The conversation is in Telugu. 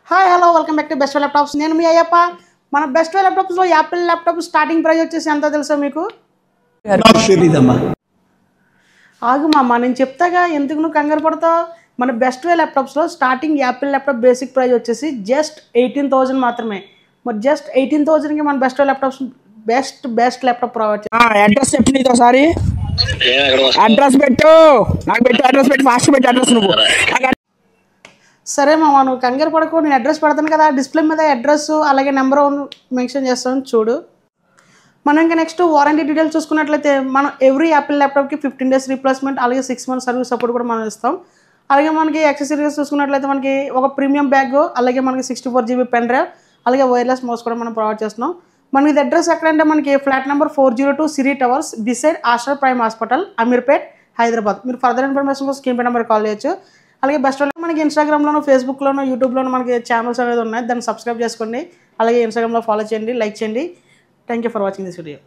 Hi hello welcome back to best way laptops. నేను మీ అయ్యప్ప. మన బెస్ట్ వే ల్యాప్టాప్స్లో యాపిల్ ల్యాప్టాప్ స్టార్టింగ్ ప్రైస్ వచ్చేసి ఎంతో తెలుసా మీకు? ఆగు మామ, నేను చెప్తాగా, ఎందుకు నువ్వు కంగారు పడతావు? మన బెస్ట్ వే ల్యాప్టాప్స్లో starting Apple laptop basic price వచ్చేసి జస్ట్ 18,000 మాత్రమే. మరి జస్ట్ 18,000కి మన best way laptops best laptop provide చేస్తాం. అడ్రస్ చెప్పు, నీతో ఒకసారి అడ్రస్ పెట్టు, నాకు పెట్టు అడ్రస్ పెట్టు, ఫాస్ట్ పెట్టు అడ్రస్ నువ్వు. సరే మామ, నువ్వు కంగారు పడకు, నేను అడ్రస్ పెడతాను కదా, డిస్ప్లే మీద అడ్రస్ అలాగే నెంబర్ మెన్షన్ చేస్తాను చూడు. మనం ఇంకా నెక్స్ట్ వారంటీ డీటెయిల్స్ చూసుకున్నట్లయితే మనం ఎవ్రీ యాపిల్ ల్యాప్టాప్కి 15 days రీప్లేస్మెంట్ అలాగే 6 months సర్వీస్ సపోర్ట్ కూడా మనం ఇస్తాం. అలాగే మనకి యాక్సెసరీస్ చూసుకున్నట్లయితే మనకి ఒక ప్రీమియం బ్యాగ్ అలాగే మనకి 64 GB పెన్ డ్రైవ్ అలాగే వైర్లెస్ మౌస్ కూడా మనం ప్రొవైడ్ చేస్తున్నాం. మనకి ఇది అడ్రస్ ఎక్కడంటే మనకి flat number 402 Sri towers beside Aster Prime hospital Ameerpet Hyderabad. మీరు ఫర్దర్ ఇన్ఫర్మేషన్ కోసం స్క్రీన్ పై నెంబర్ కాల్ చేయొచ్చు. అలాగే బెస్ట్ మనకి ఇన్స్టాగ్రామ్లోనూ ఫేస్బుక్లోనూ యూట్యూబ్లోనూ మనకి ఛానల్స్ అనేది ఉన్నాయి, దాన్ని సబ్స్క్రైబ్ చేసుకోండి. అలాగే ఇన్స్టాగ్రామ్లో ఫాలో చేయండి, లైక్ చేయండి. Thank you for watching this video.